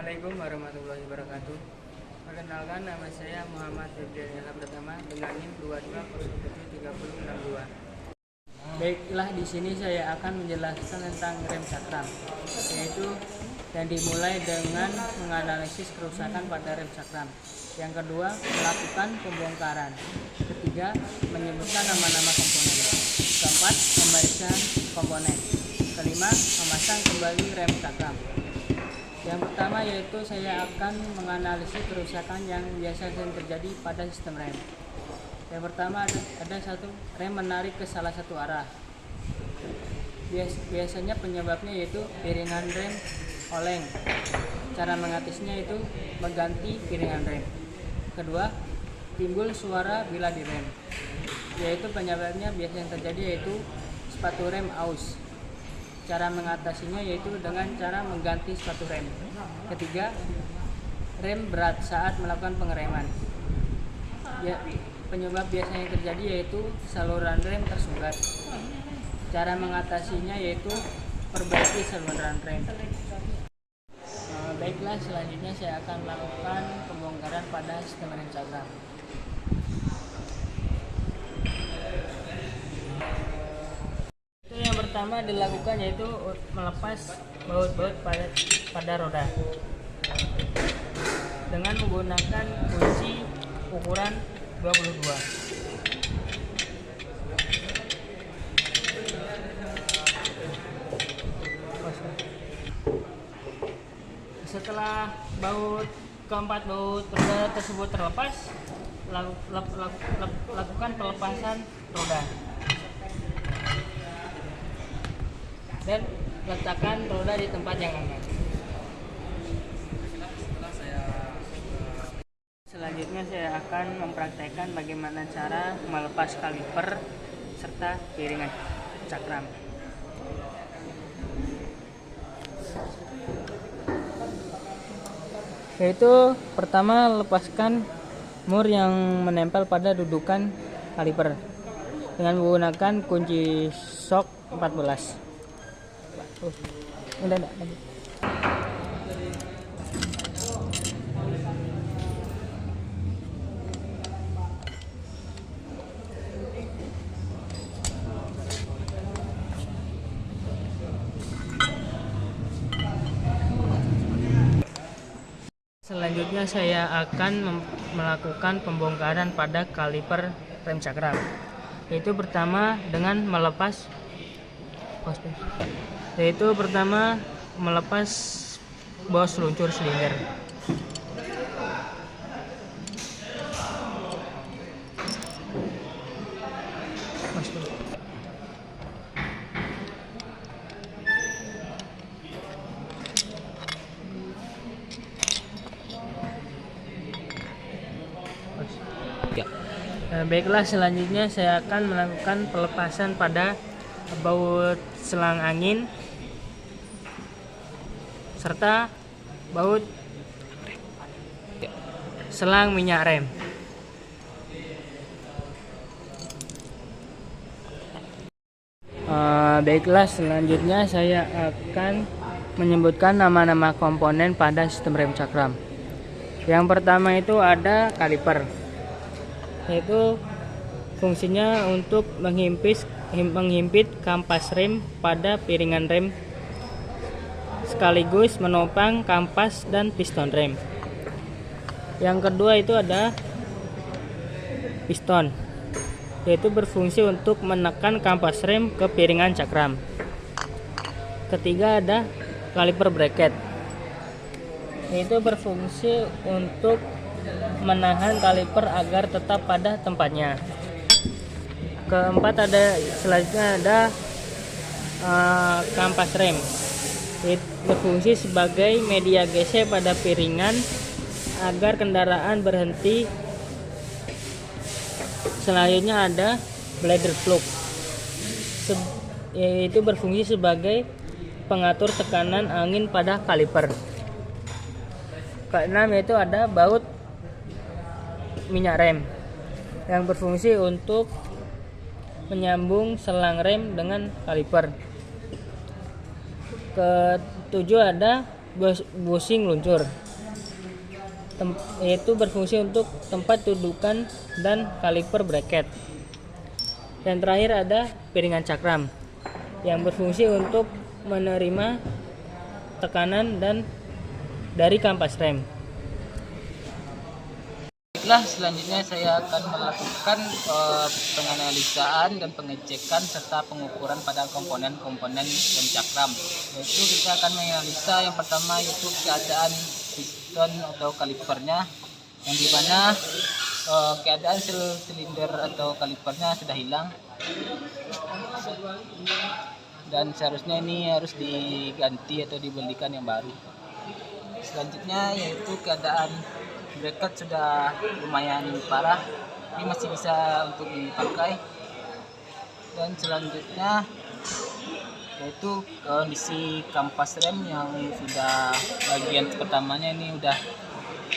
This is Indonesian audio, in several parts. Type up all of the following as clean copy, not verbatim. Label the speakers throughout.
Speaker 1: Assalamualaikum warahmatullahi wabarakatuh. Perkenalkan, nama saya Muhammad Febrian Pratama dengan NIM 22073062. Baiklah, di sini saya akan menjelaskan tentang rem cakram, yaitu yang dimulai dengan menganalisis kerusakan pada rem cakram. Yang kedua, melakukan pembongkaran. Ketiga, menyebutkan nama-nama komponen. Keempat, memeriksa komponen. Kelima, memasang kembali rem cakram. Yang pertama yaitu saya akan menganalisis kerusakan yang biasa terjadi pada sistem rem. Yang pertama ada satu, rem menarik ke salah satu arah. Biasanya penyebabnya yaitu piringan rem oleng. Cara mengatasinya itu mengganti piringan rem. Kedua, timbul suara bila direm, yaitu penyebabnya biasa yang terjadi yaitu sepatu rem aus. Cara mengatasinya yaitu dengan cara mengganti sepatu rem. Ketiga, rem berat saat melakukan pengereman. Penyebab biasanya yang terjadi yaitu saluran rem tersumbat. Cara mengatasinya yaitu perbaiki saluran rem. Baiklah, selanjutnya saya akan melakukan pembongkaran pada sistem rem cakram. Yang pertama dilakukan yaitu melepas baut-baut pada roda dengan menggunakan kunci ukuran 22. Setelah keempat baut roda tersebut terlepas, lakukan pelepasan roda dan letakkan roda di tempat yang aman. Selanjutnya saya akan mempraktekkan bagaimana cara melepas kaliper serta piringan cakram. Yaitu pertama, lepaskan mur yang menempel pada dudukan kaliper dengan menggunakan kunci sok 14. Selanjutnya saya akan melakukan pembongkaran pada kaliper rem cakram. Yaitu pertama melepas bos luncur silinder. Baiklah, selanjutnya saya akan melakukan pelepasan pada baut selang angin serta baut selang minyak rem. Baiklah, selanjutnya saya akan menyebutkan nama-nama komponen pada sistem rem cakram. Yang pertama itu ada kaliper, yaitu fungsinya untuk menghimpit kampas rem pada piringan rem sekaligus menopang kampas dan piston rem. Yang kedua itu ada piston, yaitu berfungsi untuk menekan kampas rem ke piringan cakram. Ketiga ada kaliper bracket, yaitu berfungsi untuk menahan kaliper agar tetap pada tempatnya. Keempat selanjutnya ada kampas rem, berfungsi sebagai media gesek pada piringan agar kendaraan berhenti. Selanjutnya ada bladder plug, yaitu berfungsi sebagai pengatur tekanan angin pada kaliper. Keenam yaitu ada baut minyak rem yang berfungsi untuk menyambung selang rem dengan kaliper. Ketujuh ada bushing luncur, yaitu berfungsi untuk tempat dudukan dan kaliper bracket. Dan terakhir ada piringan cakram yang berfungsi untuk menerima tekanan dan dari kampas rem.
Speaker 2: Baiklah, selanjutnya saya akan melakukan penganalisaan dan pengecekan serta pengukuran pada komponen-komponen rem cakram. Yaitu kita akan menganalisa yang pertama yaitu keadaan piston atau kalipernya, yang dimana keadaan silinder atau kalipernya sudah hilang dan seharusnya ini harus diganti atau dibelikan yang baru. Selanjutnya yaitu keadaan bracket sudah lumayan parah, ini masih bisa untuk dipakai. Dan selanjutnya yaitu kondisi kampas rem yang sudah bagian pertamanya ini udah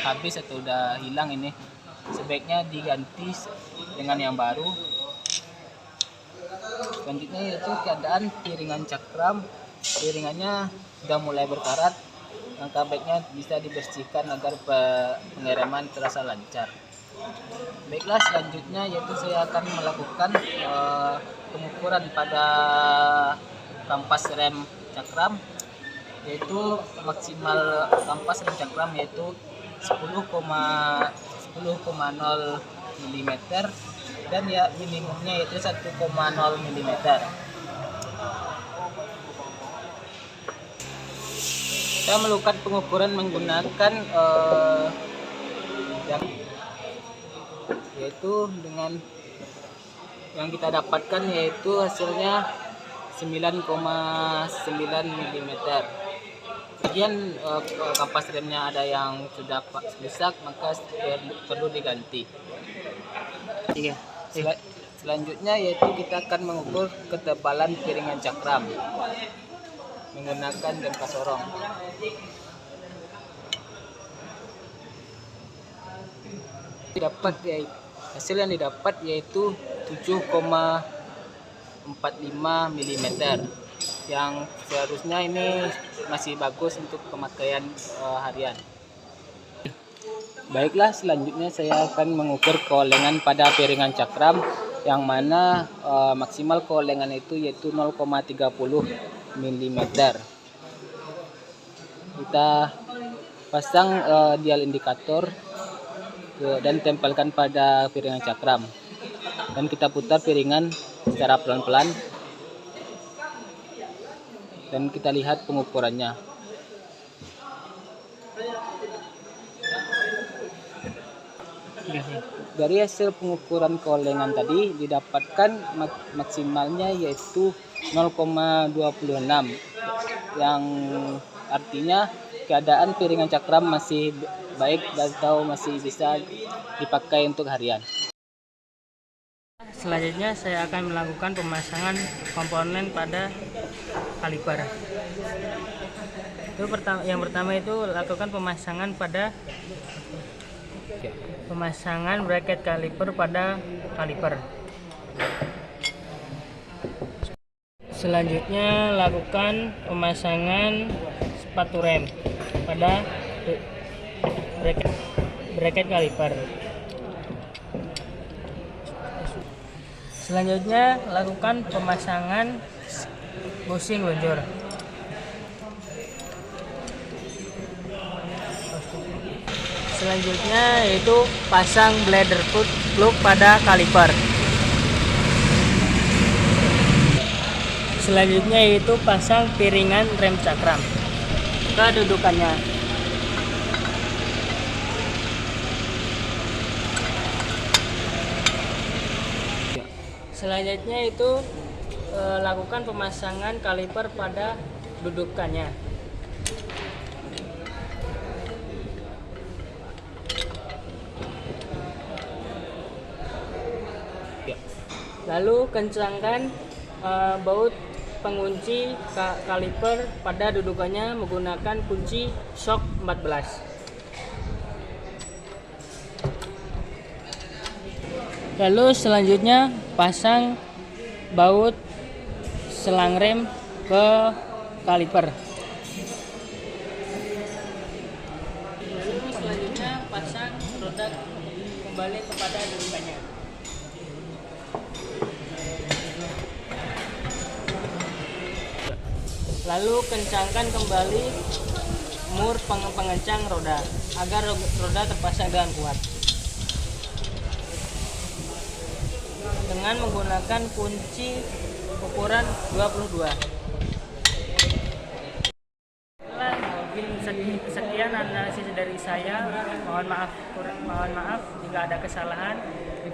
Speaker 2: habis atau udah hilang, ini sebaiknya diganti dengan yang baru. Selanjutnya yaitu keadaan piringan cakram, piringannya sudah mulai berkarat, maka baiknya bisa dibersihkan agar pengereman terasa lancar. Baiklah, selanjutnya yaitu saya akan melakukan pengukuran pada kampas rem cakram, yaitu maksimal kampas rem cakram yaitu 10,0 mm dan ya minimumnya yaitu 1,0 mm. Saya melakukan pengukuran menggunakan yaitu dengan yang kita dapatkan yaitu hasilnya 9,9 mm. Kemudian kampas remnya ada yang sudah rusak, maka perlu diganti. Selanjutnya yaitu kita akan mengukur ketebalan piringan cakram menggunakan dempa sorong. Hasil yang didapat yaitu 7,45 mm, yang seharusnya ini masih bagus untuk pemakaian harian. Baiklah, selanjutnya saya akan mengukur keolengan pada piringan cakram, yang mana maksimal keolengan itu yaitu 0,30 mm. Kita pasang dial indikator dan tempelkan pada piringan cakram, dan kita putar piringan secara pelan-pelan dan kita lihat pengukurannya. Dari hasil pengukuran keolengan tadi didapatkan maksimalnya yaitu 0,26, yang artinya keadaan piringan cakram masih baik atau masih bisa dipakai untuk harian.
Speaker 1: Selanjutnya saya akan melakukan pemasangan komponen pada kaliper. Yang pertama itu lakukan pemasangan bracket kaliper pada kaliper. Selanjutnya lakukan pemasangan sepatu rem pada bracket kaliper. Selanjutnya lakukan pemasangan bushing luncur. Selanjutnya yaitu pasang bladder plug pada kaliper. Selanjutnya yaitu pasang piringan rem cakram kedudukannya. Selanjutnya itu lakukan pemasangan kaliper pada dudukannya. Lalu kencangkan baut pengunci kaliper pada dudukannya menggunakan kunci shock 14. Lalu selanjutnya pasang baut selang rem ke kaliper. pasang roda kembali kepada depannya. Lalu kencangkan kembali mur pengencang roda agar roda terpasang dengan kuat. Dengan menggunakan kunci ukuran 22. Sekian analisis dari saya. Mohon maaf jika ada kesalahan.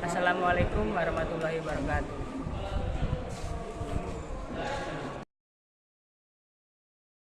Speaker 1: Assalamualaikum warahmatullahi wabarakatuh.